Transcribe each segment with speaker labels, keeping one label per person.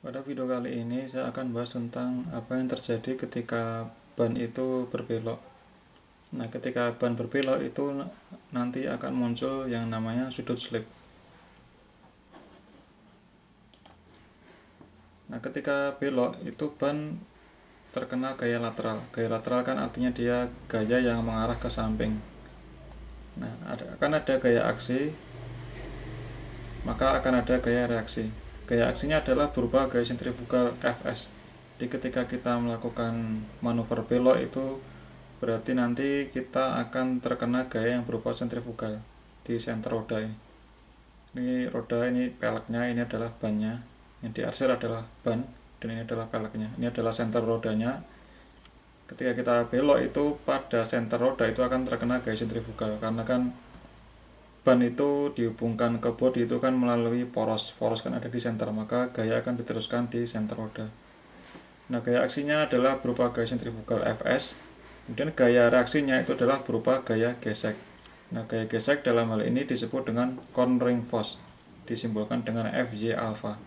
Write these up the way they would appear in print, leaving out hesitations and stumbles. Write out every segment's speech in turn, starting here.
Speaker 1: Pada video kali ini saya akan bahas tentang apa yang terjadi ketika ban itu berbelok. Nah, ketika ban berbelok itu nanti akan muncul yang namanya sudut slip. Nah, ketika belok itu ban terkena gaya lateral. Gaya lateral kan artinya dia gaya yang mengarah ke samping. Nah, akan ada gaya aksi, maka akan ada gaya reaksi. Gaya aksinya adalah berupa gaya sentrifugal Fs. Jadi ketika kita melakukan manuver belok itu berarti nanti kita akan terkena gaya yang berupa sentrifugal di senter roda ini. Ini roda, ini peleknya, ini adalah bannya. Yang diarsir adalah ban dan ini adalah peleknya. Ini adalah senter rodanya. Ketika kita belok itu pada senter roda itu akan terkena gaya sentrifugal karena kan ban itu dihubungkan ke bodi itu kan melalui poros kan ada di senter, maka gaya akan diteruskan di senter roda. Nah, gaya aksinya adalah berupa gaya sentrifugal Fs, kemudian gaya reaksinya itu adalah berupa gaya gesek. Nah, gaya gesek dalam hal ini disebut dengan cornering force, disimbolkan dengan Fj alpha.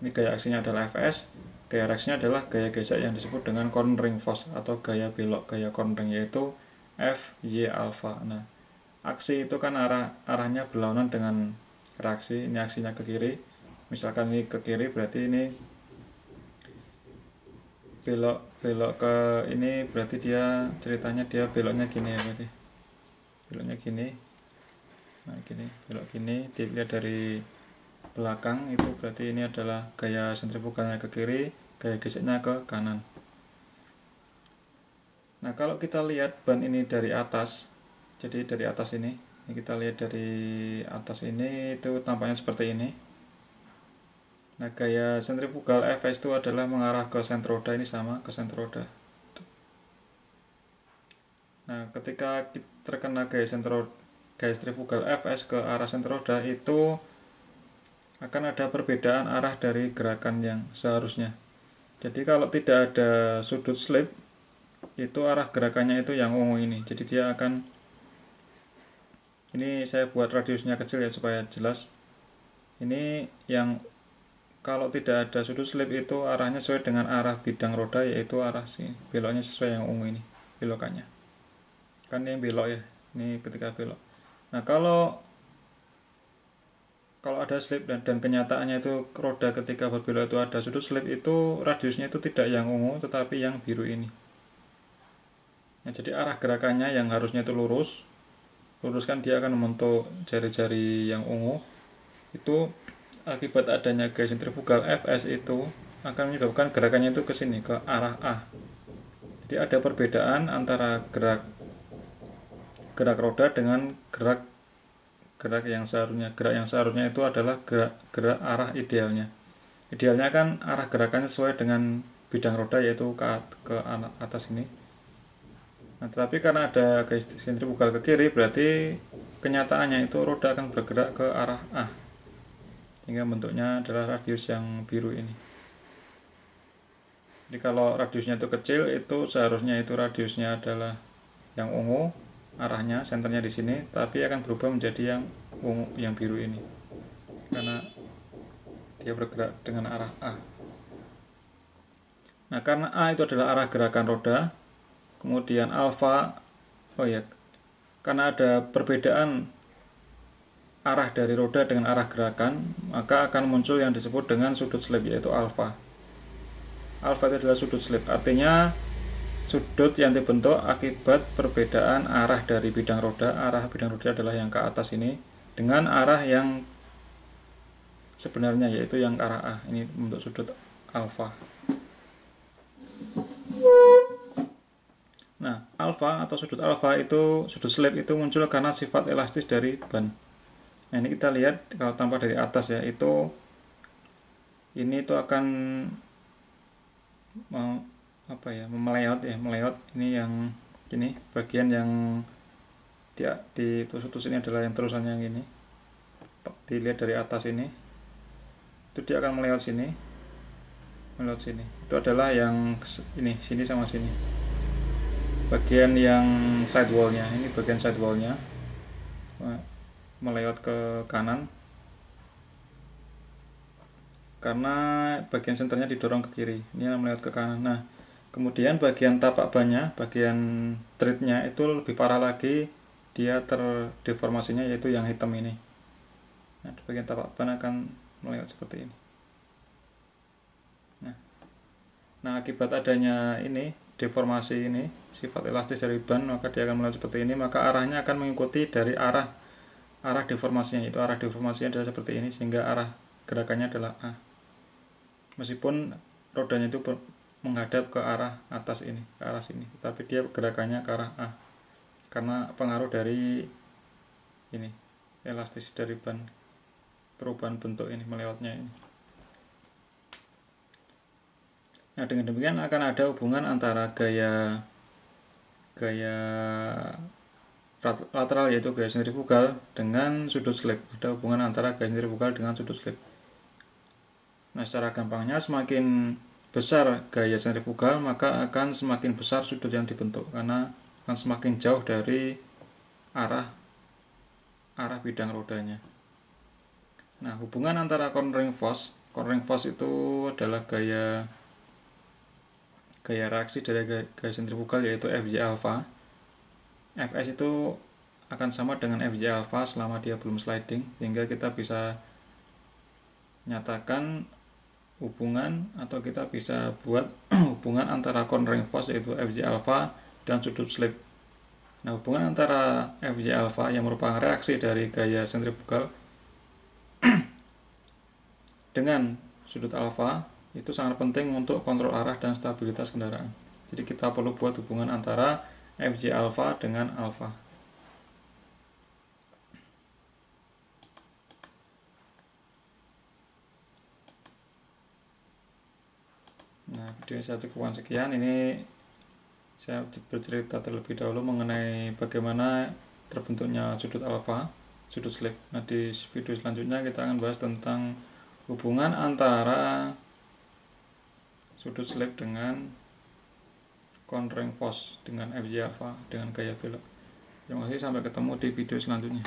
Speaker 1: Ini gaya aksinya adalah Fs, gaya reaksinya adalah gaya gesek yang disebut dengan cornering force atau gaya belok, gaya cornering, yaitu Fj alpha. Nah, aksi itu kan arahnya berlawanan dengan reaksi. Ini aksinya ke kiri, misalkan ini ke kiri berarti ini belok ke ini, berarti dia ceritanya dia beloknya gini ya, berarti beloknya gini. Nah, gini, belok gini, dilihat dari belakang itu berarti ini adalah gaya sentrifugalnya ke kiri, gaya geseknya ke kanan. Nah, kalau kita lihat ban ini dari atas, jadi dari atas ini kita lihat dari atas ini itu tampaknya seperti ini. Nah, gaya sentrifugal Fs itu adalah mengarah ke senter roda, ini sama ke senter roda. Nah, ketika terkena gaya sentrifugal Fs ke arah senter roda itu akan ada perbedaan arah dari gerakan yang seharusnya. Jadi kalau tidak ada sudut slip itu arah gerakannya itu yang ungu ini. Jadi dia akan, ini saya buat radiusnya kecil ya supaya jelas. Ini yang kalau tidak ada sudut slip itu arahnya sesuai dengan arah bidang roda, yaitu arah sini. Beloknya sesuai yang ungu ini, belokannya. Kan ini belok ya, ini ketika belok. Nah, kalau ada slip dan kenyataannya itu roda ketika berbelok itu ada sudut slip, itu radiusnya itu tidak yang ungu tetapi yang biru ini. Nah, jadi arah gerakannya yang harusnya itu lurus kan dia akan membentuk jari-jari yang ungu. Itu akibat adanya gaya sentrifugal Fs itu akan menyebabkan gerakannya itu ke sini, ke arah A. Jadi ada perbedaan antara gerak roda dengan gerak yang seharusnya. Gerak yang seharusnya itu adalah gerak arah idealnya. Idealnya kan arah gerakannya sesuai dengan bidang roda, yaitu ke atas ini. Nah, tetapi karena ada gaya sentrifugal ke kiri, berarti kenyataannya itu roda akan bergerak ke arah A, sehingga bentuknya adalah radius yang biru ini. Jadi kalau radiusnya itu kecil, itu seharusnya itu radiusnya adalah yang ungu, arahnya senternya di sini, tapi akan berubah menjadi yang ungu, yang biru ini, karena dia bergerak dengan arah A. Nah, karena A itu adalah arah gerakan roda, kemudian alfa, karena ada perbedaan arah dari roda dengan arah gerakan, maka akan muncul yang disebut dengan sudut slip, yaitu alfa. Alfa itu adalah sudut slip, artinya sudut yang dibentuk akibat perbedaan arah dari bidang roda. Arah bidang roda adalah yang ke atas ini dengan arah yang sebenarnya, yaitu yang ke arah A. Ini membentuk sudut alfa. Nah, alfa atau sudut alfa itu, sudut slip itu muncul karena sifat elastis dari ban. Nah, ini kita lihat kalau tampak dari atas ya, itu ini itu akan meleot. Ini yang gini, bagian yang di tusuk ini adalah yang terusan yang ini. Dilihat dari atas ini, itu dia akan meleot sini. Itu adalah yang ini, sini sama sini. Bagian yang sidewallnya, ini bagian sidewallnya melewat ke kanan. karena bagian senternya didorong ke kiri, ini melihat ke kanan. Nah, kemudian bagian tapak bannya, bagian treadnya itu lebih parah lagi, dia terdeformasinya, yaitu yang hitam ini. Nah, di bagian tapak ban akan melihat seperti ini. Nah, akibat adanya ini, deformasi ini, sifat elastis dari ban, maka dia akan melihat seperti ini. Maka arahnya akan mengikuti dari arah deformasinya, itu arah deformasinya adalah seperti ini, sehingga arah gerakannya adalah A. Meskipun rodanya itu menghadap ke arah atas ini, ke arah sini, tapi dia gerakannya ke arah A, karena pengaruh dari ini, elastis dari ban, perubahan bentuk ini melewatnya ini. Nah, dengan demikian akan ada hubungan antara gaya lateral, yaitu gaya sentrifugal, dengan sudut slip. Ada hubungan antara gaya sentrifugal dengan sudut slip. Nah, secara gampangnya, semakin besar gaya sentrifugal, maka akan semakin besar sudut yang dibentuk, karena akan semakin jauh dari arah bidang rodanya. Nah, hubungan antara cornering force itu adalah gaya reaksi dari gaya sentrifugal, yaitu Fj alpha. Fs itu akan sama dengan Fj alpha selama dia belum sliding, sehingga kita bisa nyatakan hubungan, atau kita bisa buat hubungan antara cornering force, yaitu Fj alpha, dan sudut slip. Nah, hubungan antara Fj alpha yang merupakan reaksi dari gaya sentrifugal dengan sudut alfa itu sangat penting untuk kontrol arah dan stabilitas kendaraan. Jadi kita perlu buat hubungan antara Fj alpha dengan alfa. Nah, video saya cukupkan sekian. Ini saya bercerita terlebih dahulu mengenai bagaimana terbentuknya sudut alfa, sudut slip. Nah, di video selanjutnya kita akan bahas tentang hubungan antara sudut slip dengan cornering force dengan Fj alpha dengan gaya belok. Terima kasih, sampai ketemu di video selanjutnya.